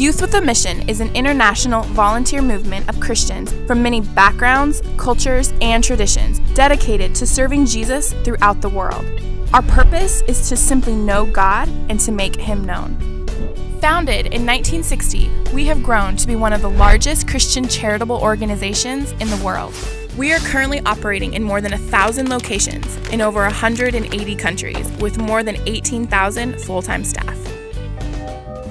Youth with a Mission is an international volunteer movement of Christians from many backgrounds, cultures, and traditions dedicated to serving Jesus throughout the world. Our purpose is to simply know God and to make Him known. Founded in 1960, we have grown to be one of the largest Christian charitable organizations in the world. We are currently operating in more than 1,000 locations in over 180 countries with more than 18,000 full-time staff.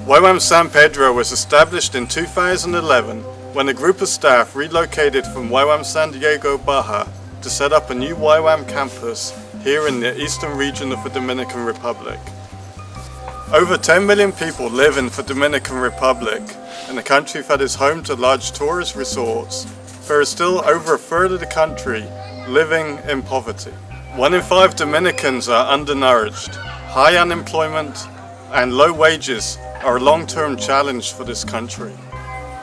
YWAM San Pedro was established in 2011 when a group of staff relocated from YWAM San Diego, Baja to set up a new YWAM campus here in the eastern region of the Dominican Republic. Over 10 million people live in the Dominican Republic, in a country that is home to large tourist resorts. There is still over a third of the country living in poverty. 1 in 5 Dominicans are undernourished. High unemployment and low wages are a long-term challenge for this country.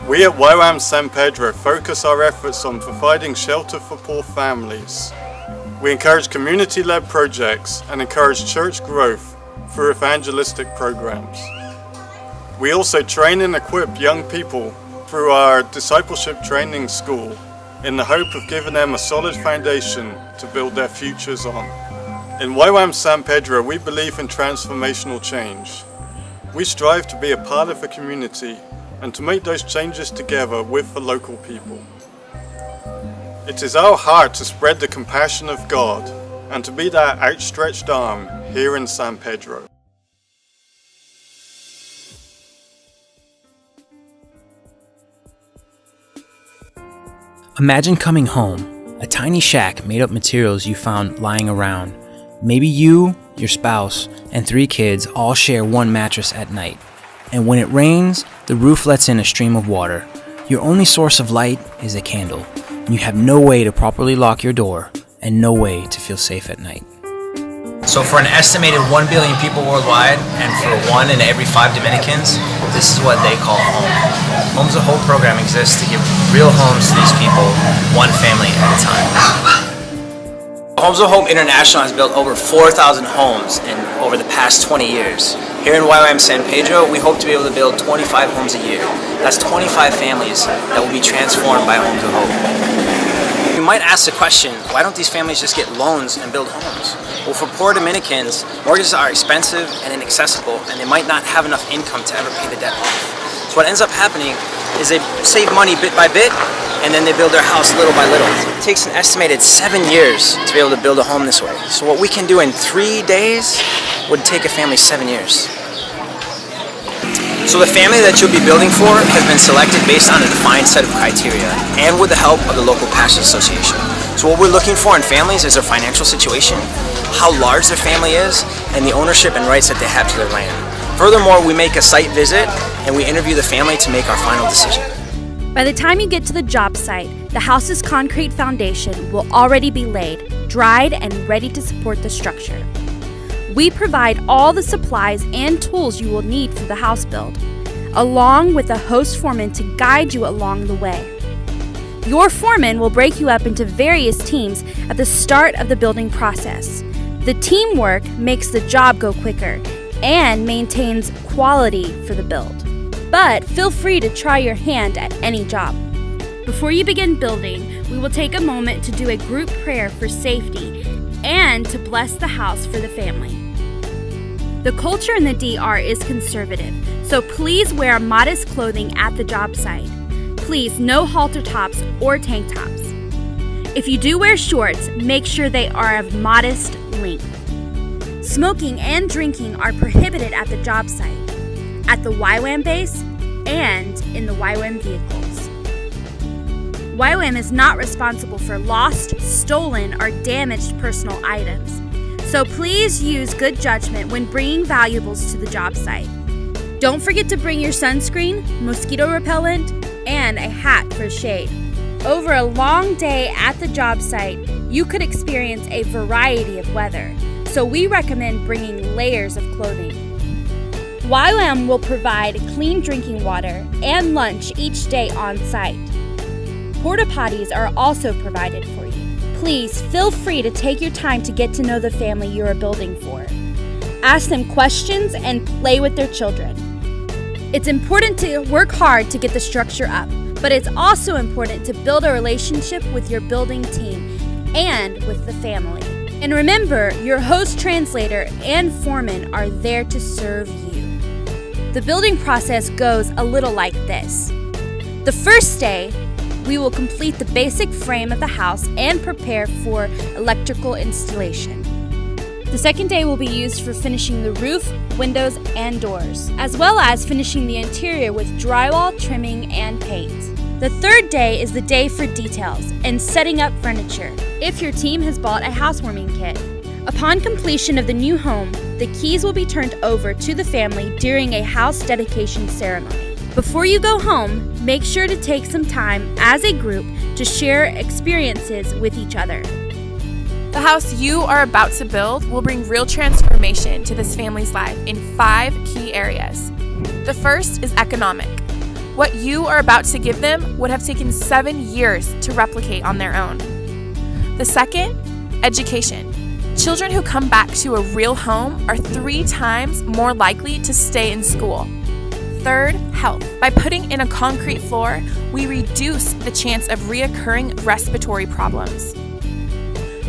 We at YWAM San Pedro focus our efforts on providing shelter for poor families. We encourage community-led projects and encourage church growth through evangelistic programs. We also train and equip young people through our discipleship training school in the hope of giving them a solid foundation to build their futures on. In YWAM San Pedro, we believe in transformational change. We strive to be a part of the community and to make those changes together with the local people. It is our heart to spread the compassion of God and to be that outstretched arm here in San Pedro. Imagine coming home, a tiny shack made of materials you found lying around. Maybe you, your spouse, and 3 kids all share one mattress at night. And when it rains, the roof lets in a stream of water. Your only source of light is a candle. And you have no way to properly lock your door and no way to feel safe at night. So for an estimated 1 billion people worldwide, and for 1 in every 5 Dominicans, this is what they call home. Homes of Hope program exists to give real homes to these people, one family at a time. Homes of Hope International has built over 4,000 homes over the past 20 years. Here in YWAM San Pedro, we hope to be able to build 25 homes a year. That's 25 families that will be transformed by Homes of Hope. You might ask the question, why don't these families just get loans and build homes? Well, for poor Dominicans, mortgages are expensive and inaccessible, and they might not have enough income to ever pay the debt off. So what ends up happening is they save money bit by bit, and then they build their house little by little. It takes an estimated 7 years to be able to build a home this way. So what we can do in 3 days would take a family 7 years. So the family that you'll be building for has been selected based on a defined set of criteria and with the help of the local pastors association. So what we're looking for in families is their financial situation, how large their family is, and the ownership and rights that they have to their land. Furthermore, we make a site visit and we interview the family to make our final decision. By the time you get to the job site, the house's concrete foundation will already be laid, dried, and ready to support the structure. We provide all the supplies and tools you will need for the house build, along with a host foreman to guide you along the way. Your foreman will break you up into various teams at the start of the building process. The teamwork makes the job go quicker and maintains quality for the build. But feel free to try your hand at any job. Before you begin building, we will take a moment to do a group prayer for safety and to bless the house for the family. The culture in the DR is conservative, so please wear modest clothing at the job site. Please, no halter tops or tank tops. If you do wear shorts, make sure they are of modest length. Smoking and drinking are prohibited at the job site, at the YWAM base, and in the YWAM vehicles. YWAM is not responsible for lost, stolen, or damaged personal items, so please use good judgment when bringing valuables to the job site. Don't forget to bring your sunscreen, mosquito repellent, and a hat for shade. Over a long day at the job site, you could experience a variety of weather, so we recommend bringing layers of clothing. YWAM will provide clean drinking water and lunch each day on site. Porta potties are also provided for you. Please feel free to take your time to get to know the family you are building for. Ask them questions and play with their children. It's important to work hard to get the structure up, but it's also important to build a relationship with your building team and with the family. And remember, your host, translator, and foreman are there to serve you. The building process goes a little like this. The first day, we will complete the basic frame of the house and prepare for electrical installation. The second day will be used for finishing the roof, windows, and doors, as well as finishing the interior with drywall, trimming, and paint. The third day is the day for details and setting up furniture, if your team has bought a housewarming kit. Upon completion of the new home, the keys will be turned over to the family during a house dedication ceremony. Before you go home, make sure to take some time as a group to share experiences with each other. The house you are about to build will bring real transformation to this family's life in 5 key areas. The first is economic. What you are about to give them would have taken 7 years to replicate on their own. The second, education. Children who come back to a real home are 3 times more likely to stay in school. Third, health. By putting in a concrete floor, we reduce the chance of reoccurring respiratory problems.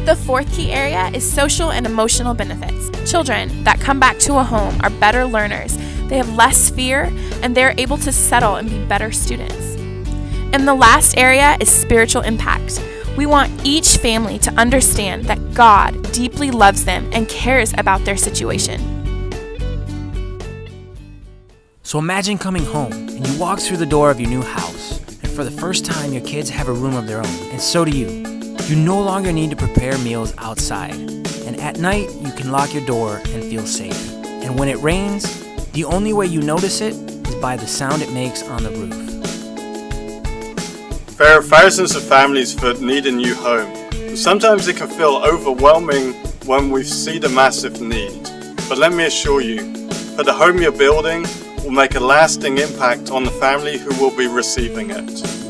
The fourth key area is social and emotional benefits. Children that come back to a home are better learners. They have less fear, and they're able to settle and be better students. And the last area is spiritual impact. We want each family to understand that God deeply loves them and cares about their situation. So imagine coming home and you walk through the door of your new house, and for the first time your kids have a room of their own, and so do you. You no longer need to prepare meals outside, and at night you can lock your door and feel safe. And when it rains, the only way you notice it is by the sound it makes on the roof. There are thousands of families that need a new home. Sometimes it can feel overwhelming when we see the massive need. But let me assure you that the home you're building will make a lasting impact on the family who will be receiving it.